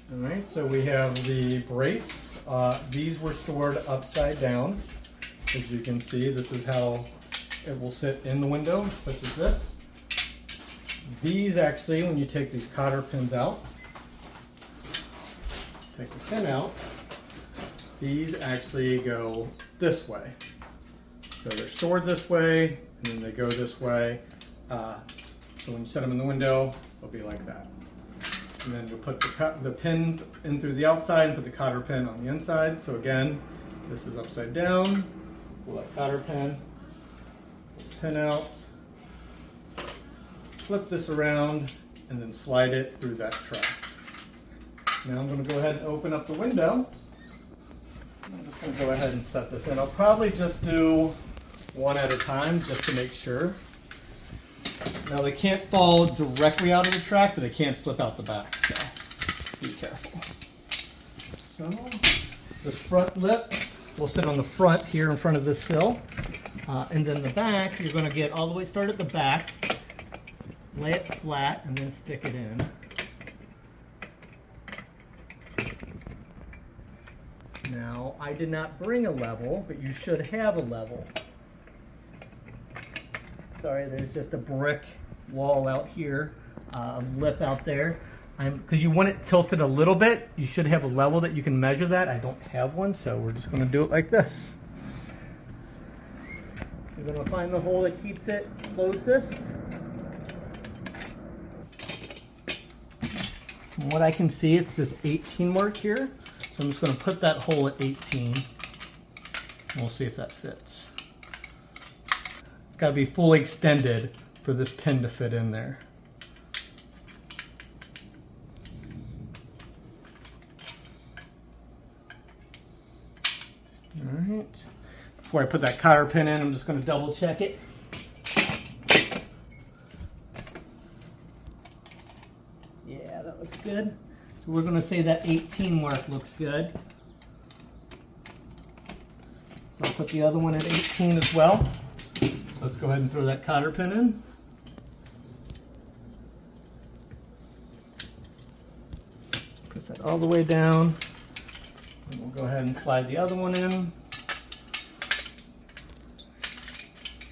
All right, so we have the brace. These were stored upside down. As you can see, this is how it will sit in the window, such as this. These actually, when you take these cotter pins out, take the pin out, these actually go this way. So they're stored this way, and then they go this way. So when you set them in the window, they'll be like that. And then you'll put the pin in through the outside and put the cotter pin on the inside. So again, this is upside down. Pull that cotter pin, pull the pin out, flip this around, and then slide it through that track. Now I'm going to go ahead and open up the window. I'm just going to go ahead and set this in. I'll probably just do one at a time just to make sure. Now they can't fall directly out of the track, but they can't slip out the back, so be careful. So this front lip will sit on the front here in front of this sill. And then the back, you're going to get all the way started at the back, lay it flat, and then stick it in. Now, I did not bring a level, but you should have a level. Sorry, there's just a brick wall out here, a lip out there. Because you want it tilted a little bit, you should have a level that you can measure that. I don't have one, so we're just going to do it like this. You're going to find the hole that keeps it closest. From what I can see, it's this 18 mark here. So I'm just going to put that hole at 18, and we'll see if that fits. It's got to be fully extended for this pin to fit in there. All right. Before I put that cotter pin in, I'm just going to double check it. Yeah, that looks good. So we're going to say that 18 mark looks good. So I'll put the other one at 18 as well. So let's go ahead and throw that cotter pin in. Press that all the way down. And we'll go ahead and slide the other one in.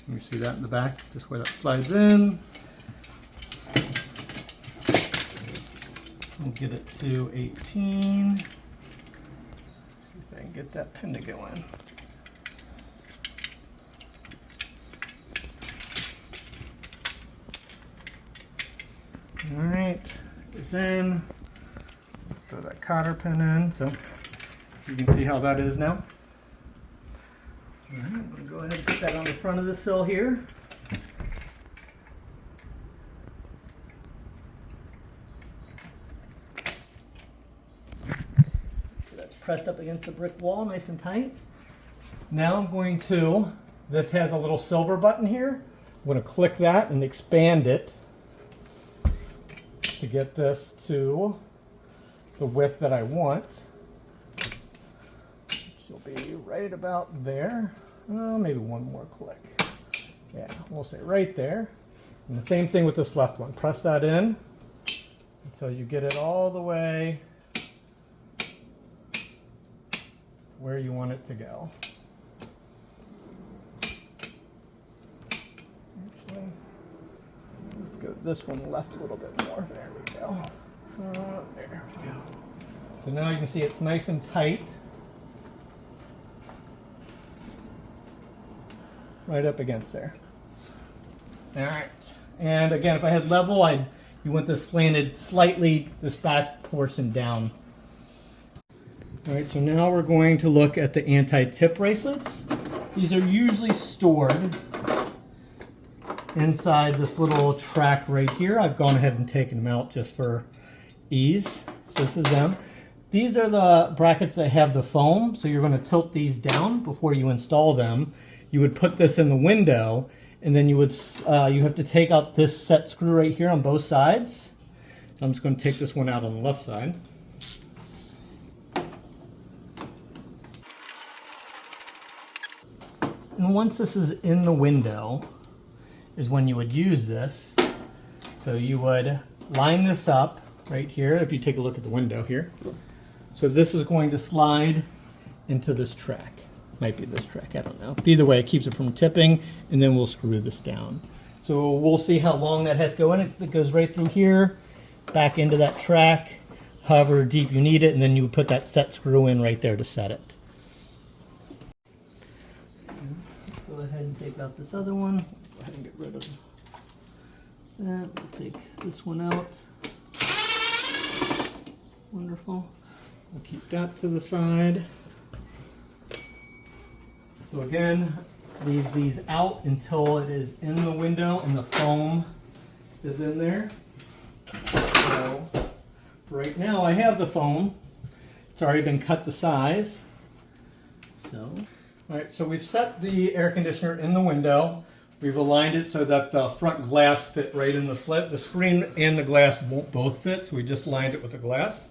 You see that in the back, just where that slides in. We'll get it to 18. See if I can get that pin to go in. All right, it's in. Throw that cotter pin in, so you can see how that is now. All right, I'm going to go ahead and put that on the front of the sill here. So that's pressed up against the brick wall, nice and tight. Now I'm going to, this has a little silver button here. I'm going to click that and expand it to get this to the width that I want. Which will be right about there. Maybe one more click. Yeah, we'll say right there. And the same thing with this left one. Press that in until you get it all the way where you want it to go. Actually, let's go this one left a little bit more. There we go. There we go. So now you can see it's nice and tight. Right up against there. All right. And again, if I had level, you want this slanted slightly, this back portion down. All right, so now we're going to look at the anti-tip bracelets. These are usually stored inside this little track right here. I've gone ahead and taken them out just for ease. So this is them. These are the brackets that have the foam, so you're going to tilt these down before you install them. You would put this in the window, and then you would you have to take out this set screw right here on both sides. So I'm just going to take this one out on the left side. And once this is in the window is when you would use this. So you would line this up right here, if you take a look at the window here. So this is going to slide into this track. Might be this track, I don't know. But either way, it keeps it from tipping, and then we'll screw this down. So we'll see how long that has to go in. It goes right through here, back into that track, however deep you need it, and then you put that set screw in right there to set it. Let's go ahead and take out this other one. Go ahead and get rid of that. We'll take this one out. Wonderful. We'll keep that to the side. So again, leave these out until it is in the window and the foam is in there. So right now I have the foam. It's already been cut to size. So, all right, so we've set the air conditioner in the window. We've aligned it so that the front glass fit right in the slit. The screen and the glass won't both fit, so we just lined it with the glass.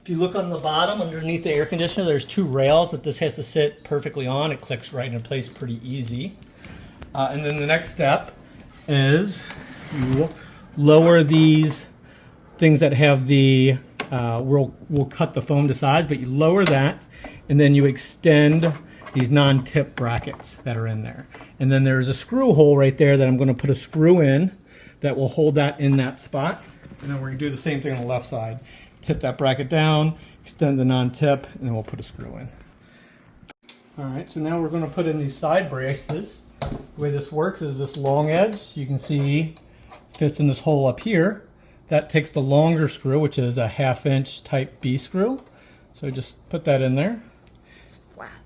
If you look on the bottom underneath the air conditioner, there's two rails that this has to sit perfectly on. It clicks right into place pretty easy. And then the next step is you lower these things that have the, we'll cut the foam to size, but you lower that and then you extend these non-tip brackets that are in there. And then there's a screw hole right there that I'm going to put a screw in that will hold that in that spot. And then we're going to do the same thing on the left side. Tip that bracket down, extend the non-tip, and then we'll put a screw in. All right, so now we're going to put in these side braces. The way this works is this long edge, you can see fits in this hole up here. That takes the longer screw, which is a 1/2 inch type B screw. So just put that in there. It's flat.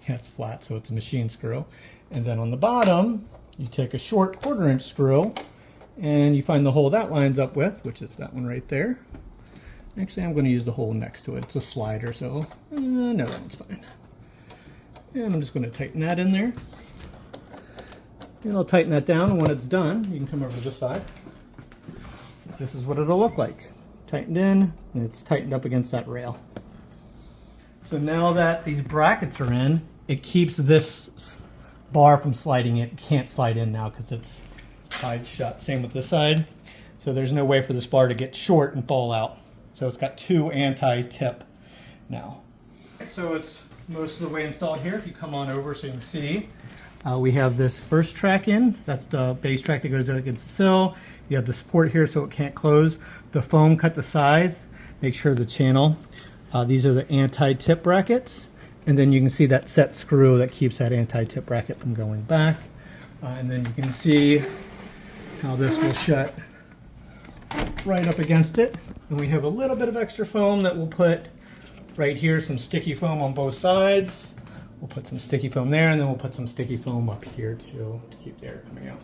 Yeah, it's flat, so it's a machine screw. And then on the bottom, you take a short 1/4 inch screw, and you find the hole that lines up with, which is that one right there. Actually, I'm going to use the hole next to it. It's a slider, so no, that one's fine. And I'm just going to tighten that in there. And I'll tighten that down, and when it's done, you can come over to this side. This is what it'll look like. Tightened in, and it's tightened up against that rail. So now that these brackets are in, it keeps this bar from sliding in. It can't slide in now because it's tied shut. Same with this side. So there's no way for this bar to get short and fall out. So it's got two anti-tip now. So it's most of the way installed here. If you come on over so you can see, we have this first track in. That's the base track that goes against the sill. You have the support here so it can't close. The foam cut to size. Make sure the channel. These are the anti-tip brackets. And then you can see that set screw that keeps that anti-tip bracket from going back. And then you can see how this will shut right up against it. And we have a little bit of extra foam that we'll put right here, some sticky foam on both sides. We'll put some sticky foam there, and then we'll put some sticky foam up here too to keep the air coming out.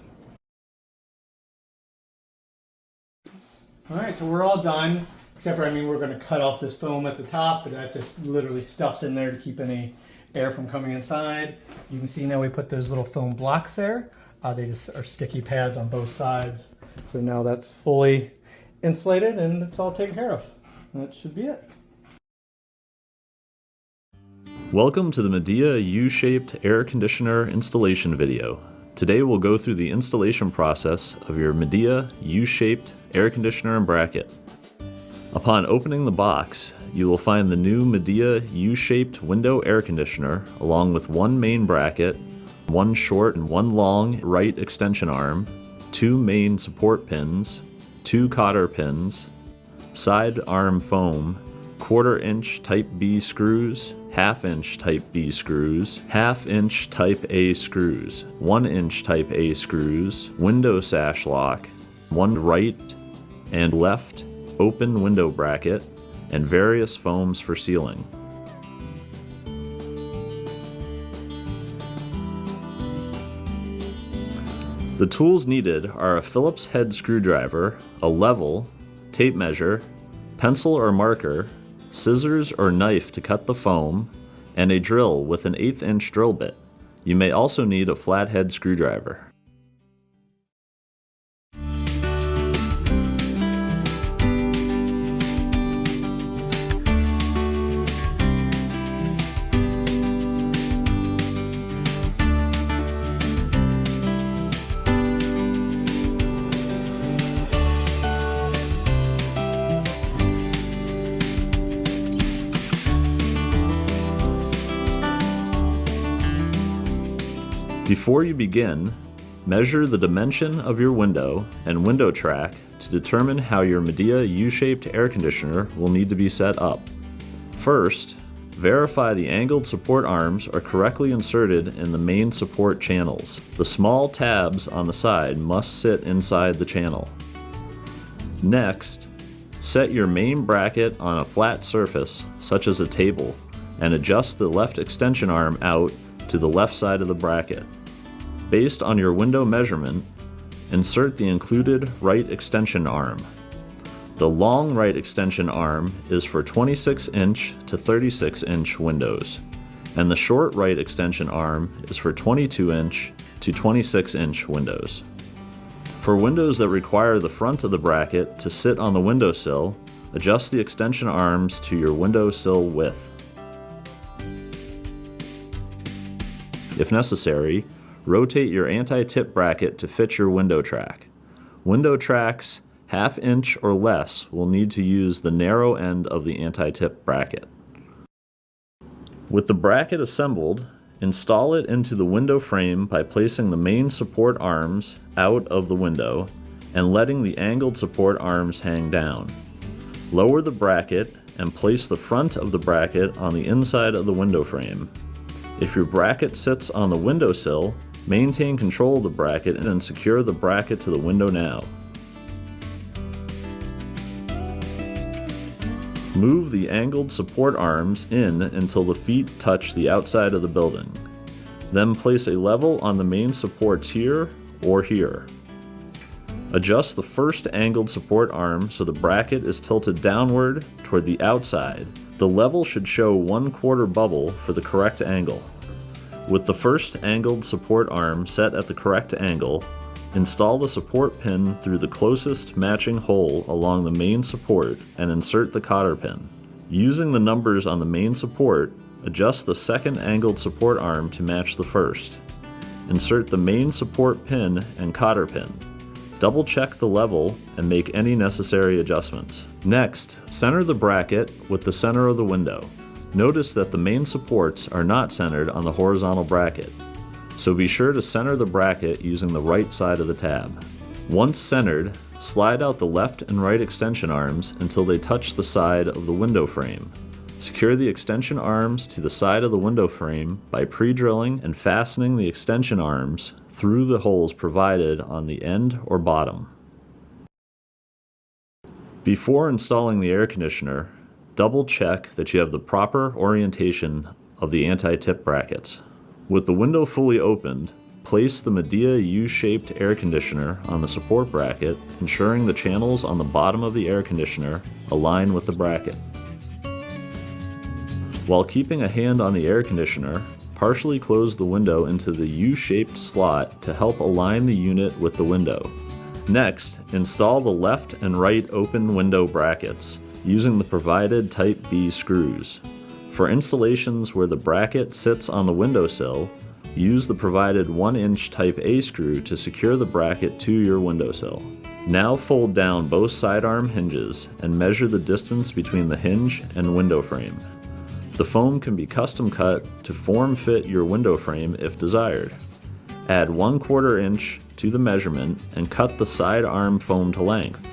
All right, so we're all done, except for, we're going to cut off this foam at the top, but that just literally stuffs in there to keep any air from coming inside. You can see now we put those little foam blocks there. They just are sticky pads on both sides. So now that's fully insulated and it's all taken care of. That should be it. Welcome to the Midea U-shaped air conditioner installation video. Today we'll go through the installation process of your Midea U-shaped air conditioner and bracket. Upon opening the box, you will find the new Midea U-shaped window air conditioner along with one main bracket, one short and one long right extension arm, two main support pins, two cotter pins, side arm foam, 1/4 inch type B screws, 1/2 inch type B screws, 1/2 inch type A screws, 1 inch type A screws, window sash lock, one right and left open window bracket, and various foams for sealing. The tools needed are a Phillips head screwdriver, a level, tape measure, pencil or marker, scissors or knife to cut the foam, and a drill with an 1/8 inch drill bit. You may also need a flathead screwdriver. Before you begin, measure the dimension of your window and window track to determine how your Midea U-shaped air conditioner will need to be set up. First, verify the angled support arms are correctly inserted in the main support channels. The small tabs on the side must sit inside the channel. Next, set your main bracket on a flat surface, such as a table, and adjust the left extension arm out to the left side of the bracket. Based on your window measurement, insert the included right extension arm. The long right extension arm is for 26-inch to 36-inch windows, and the short right extension arm is for 22-inch to 26-inch windows. For windows that require the front of the bracket to sit on the windowsill, adjust the extension arms to your windowsill width. If necessary, rotate your anti-tip bracket to fit your window track. Window tracks 1/2 inch or less will need to use the narrow end of the anti-tip bracket. With the bracket assembled, install it into the window frame by placing the main support arms out of the window and letting the angled support arms hang down. Lower the bracket and place the front of the bracket on the inside of the window frame. If your bracket sits on the windowsill, maintain control of the bracket and secure the bracket to the window now. Move the angled support arms in until the feet touch the outside of the building. Then place a level on the main supports here or here. Adjust the first angled support arm so the bracket is tilted downward toward the outside. The level should show 1/4 bubble for the correct angle. With the first angled support arm set at the correct angle, install the support pin through the closest matching hole along the main support and insert the cotter pin. Using the numbers on the main support, adjust the second angled support arm to match the first. Insert the main support pin and cotter pin. Double check the level and make any necessary adjustments. Next, center the bracket with the center of the window. Notice that the main supports are not centered on the horizontal bracket, so be sure to center the bracket using the right side of the tab. Once centered, slide out the left and right extension arms until they touch the side of the window frame. Secure the extension arms to the side of the window frame by pre-drilling and fastening the extension arms through the holes provided on the end or bottom. Before installing the air conditioner, double check that you have the proper orientation of the anti-tip brackets. With the window fully opened, place the Midea U-shaped air conditioner on the support bracket, ensuring the channels on the bottom of the air conditioner align with the bracket. While keeping a hand on the air conditioner, partially close the window into the U-shaped slot to help align the unit with the window. Next, install the left and right open window brackets using the provided Type B screws. For installations where the bracket sits on the windowsill, use the provided 1-inch Type A screw to secure the bracket to your windowsill. Now fold down both sidearm hinges and measure the distance between the hinge and window frame. The foam can be custom cut to form fit your window frame if desired. Add 1/4 inch to the measurement and cut the sidearm foam to length.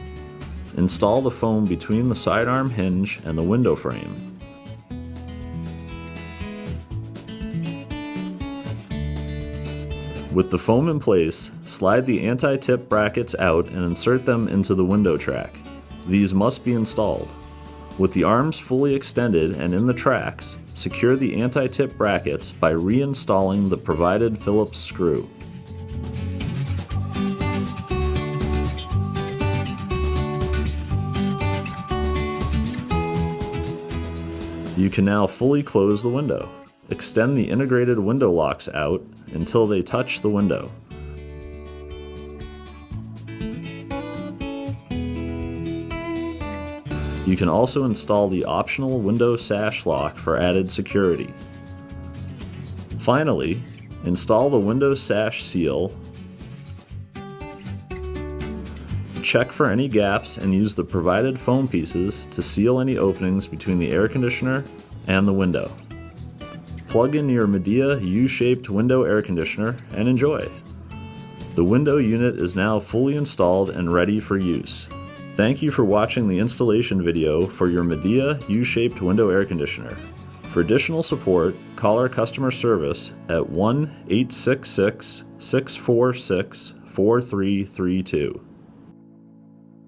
Install the foam between the sidearm hinge and the window frame. With the foam in place, slide the anti-tip brackets out and insert them into the window track. These must be installed. With the arms fully extended and in the tracks, secure the anti-tip brackets by reinstalling the provided Phillips screw. You can now fully close the window. Extend the integrated window locks out until they touch the window. You can also install the optional window sash lock for added security. Finally, install the window sash seal. Check for any gaps and use the provided foam pieces to seal any openings between the air conditioner and the window. Plug in your Midea U-shaped window air conditioner and enjoy. The window unit is now fully installed and ready for use. Thank you for watching the installation video for your Midea U-shaped window air conditioner. For additional support, call our customer service at 1-866-646-4332.